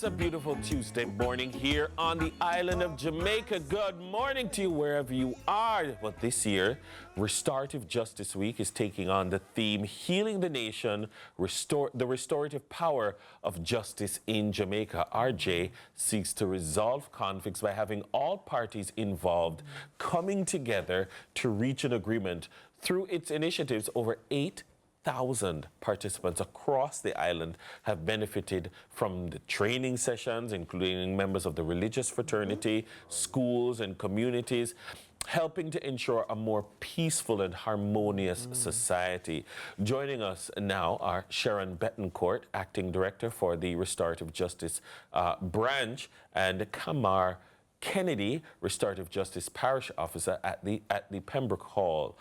a beautiful Tuesday morning here on the island of Jamaica. Good morning to you wherever you are. Well, this year, Restorative Justice Week is taking on the theme Healing the Nation, the restorative power of justice in Jamaica. RJ seeks to resolve conflicts by having all parties involved coming together to reach an agreement. Through its initiatives, over 8,000 participants across the island have benefited from the training sessions, including members of the religious fraternity, schools and communities, helping to ensure a more peaceful and harmonious society. Joining us now are Sharon Betancourt, Acting Director for the Restorative Justice Branch, and Kamar Kennedy, Restorative Justice Parish Officer at the Pembroke Hall,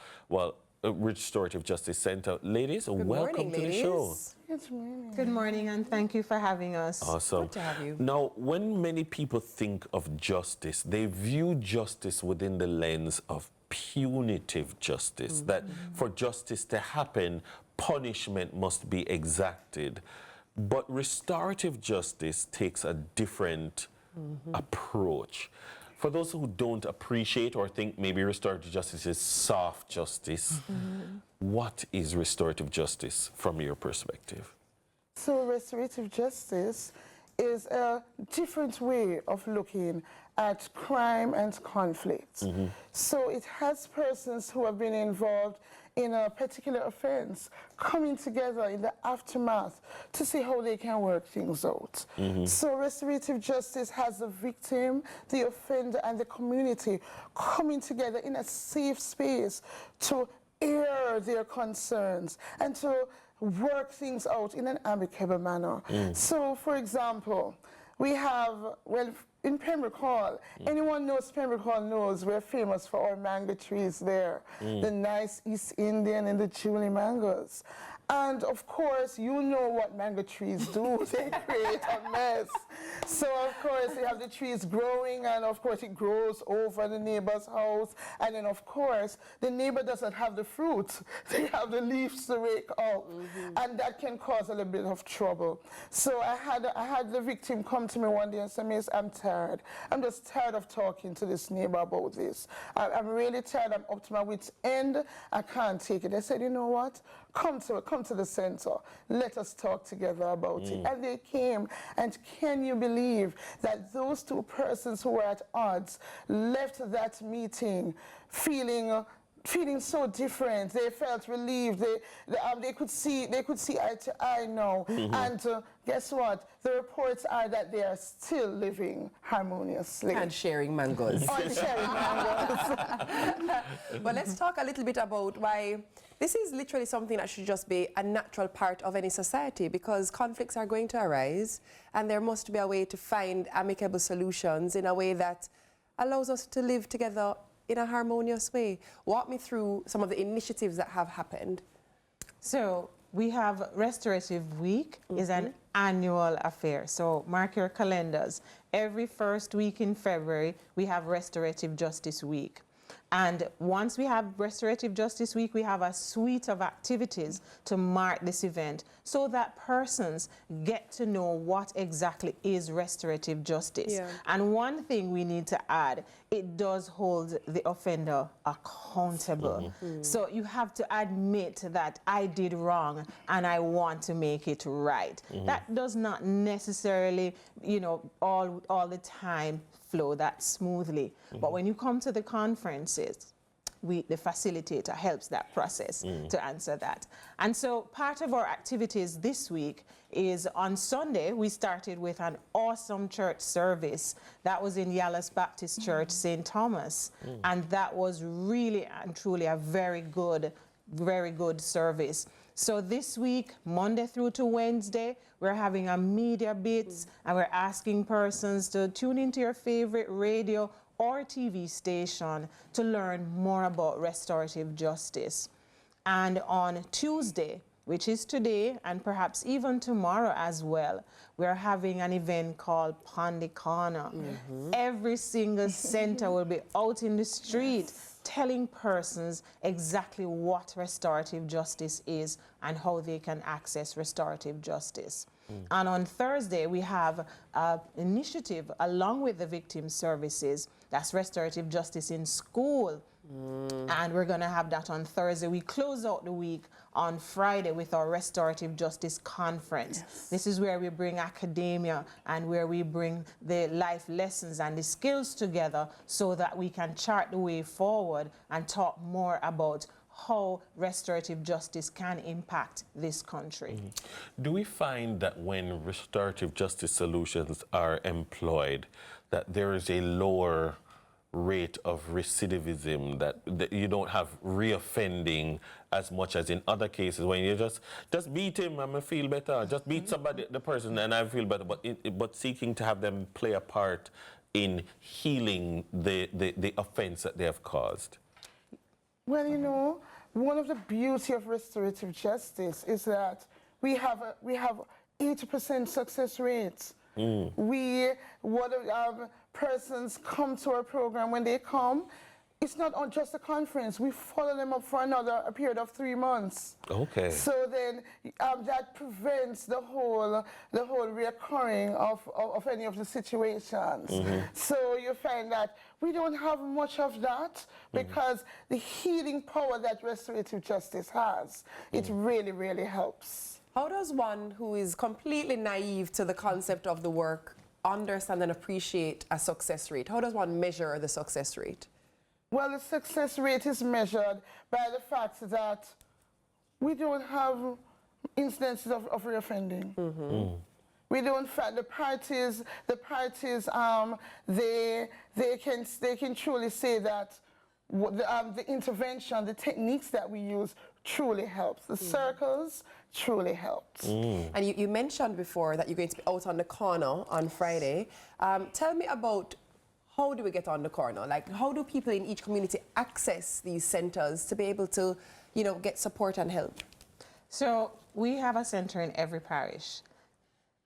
Restorative Justice Center. Ladies, welcome to the show. Good morning. Good morning, and thank you for having us. Awesome. Good to have you. Now, when many people think of justice, they view justice within the lens of punitive justice, that for justice to happen, punishment must be exacted. But restorative justice takes a different approach. For those who don't appreciate or think maybe restorative justice is soft justice, what is restorative justice from your perspective? So restorative justice is a different way of looking at crime and conflict. So it has persons who have been involved in a particular offense coming together in the aftermath to see how they can work things out. So restorative justice has the victim, the offender, and the community coming together in a safe space to air their concerns and to work things out in an amicable manner. So, for example, we have, in Pembroke Hall, anyone knows Pembroke Hall knows we're famous for our mango trees there, the nice East Indian and the Julie mangoes. And of course, you know what mango trees do. They create a mess. So of course, you have the trees growing, and of course, it grows over the neighbor's house. And then of course, the neighbor doesn't have the fruit. They have the leaves to rake up. And that can cause a little bit of trouble. So I had the victim come to me one day and say, "Miss, I'm tired. I'm just tired of talking to this neighbor about this. I'm really tired. I'm up to my wit's end. I can't take it." I said, "You know what? Come to the center. Let us talk together about it." And they came, and can you believe that those two persons who were at odds left that meeting feeling so different? They felt relieved. They could see eye to eye now. And guess what? The reports are that they are still living harmoniously. And sharing mangoes. And sharing mangoes. But let's talk a little bit about why this is literally something that should just be a natural part of any society, because conflicts are going to arise, and there must be a way to find amicable solutions in a way that allows us to live together in a harmonious way. Walk me through some of the initiatives that have happened. So we have Restorative Week is an annual affair. So mark your calendars. Every first week in February, we have Restorative Justice Week. And once we have Restorative Justice Week, we have a suite of activities to mark this event so that persons get to know what exactly is restorative justice. And one thing we need to add, it does hold the offender accountable. So you have to admit that I did wrong and I want to make it right. That does not necessarily, you know, all the time flow that smoothly. But when you come to the conferences, the facilitator helps that process to answer that. And so part of our activities this week is on Sunday, we started with an awesome church service. That was in Ellis Baptist Church, St. Thomas. And that was really and truly a very good service. So this week, Monday through to Wednesday, we're having a media bits, and we're asking persons to tune into your favorite radio or TV station to learn more about restorative justice. And on Tuesday, which is today and perhaps even tomorrow as well, we're having an event called Pondy Corner. Every single center will be out in the street telling persons exactly what restorative justice is and how they can access restorative justice. And on Thursday, we have an initiative along with the victim services, that's restorative justice in school. And we're going to have that on Thursday. We close out the week on Friday with our Restorative Justice Conference. This is where we bring academia and where we bring the life lessons and the skills together so that we can chart the way forward and talk more about how restorative justice can impact this country. Do we find that when restorative justice solutions are employed, that there is a lower rate of recidivism, that you don't have reoffending as much as in other cases when you just beat him and I feel better, just beat somebody, the person, and I feel better, but seeking to have them play a part in healing the offense that they have caused? Well, you know, one of the beauty of restorative justice is that we have 80% success rates. Persons come to our program. When they come, it's not on just a conference. We follow them up for a period of 3 months. Okay. So then that prevents the whole reoccurring of any of the situations. So you find that we don't have much of that because the healing power that restorative justice has, it really, really helps. How does one who is completely naive to the concept of the work understand and appreciate a success rate? How does one measure the success rate? Well, the success rate is measured by the fact that we don't have instances of reoffending. We don't find the parties they can truly say that the intervention, the techniques that we use truly helps. The circles truly helps. And you mentioned before that you're going to be out on the corner on Friday. Tell me about how do we get on the corner? Like, how do people in each community access these centers to be able to, you know, get support and help? So we have a center in every parish,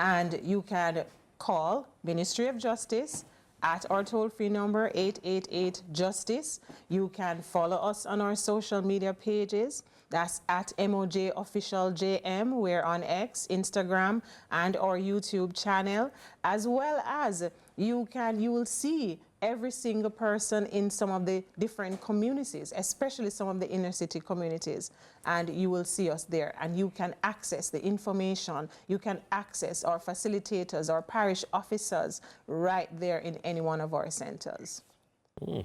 and you can call Ministry of Justice at our toll-free number 888-JUSTICE. You can follow us on our social media pages. That's at MOJ Official JM. We're on X, Instagram, and our YouTube channel, as well as you will see every single person in some of the different communities, especially some of the inner city communities, and you will see us there, and you can access the information. You can access our facilitators, our parish officers right there in any one of our centers.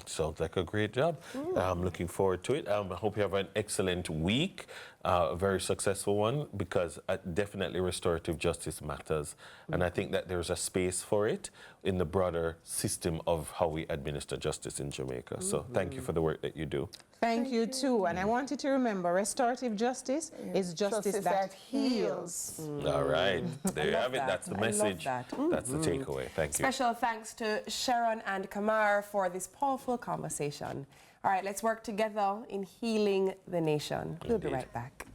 Sounds like a great job. I'm looking forward to it. I hope you have an excellent week, a very successful one, because definitely restorative justice matters. And I think that there's a space for it in the broader system of how we administer justice in Jamaica. So thank you for the work that you do. Thank you too. And I want you to remember, restorative justice is justice that heals. All right. There you have it. That's the message. That's the takeaway. Thank you. Special thanks to Sharon and Kamar for this powerful conversation. All right, let's work together in healing the nation. We'll be right back.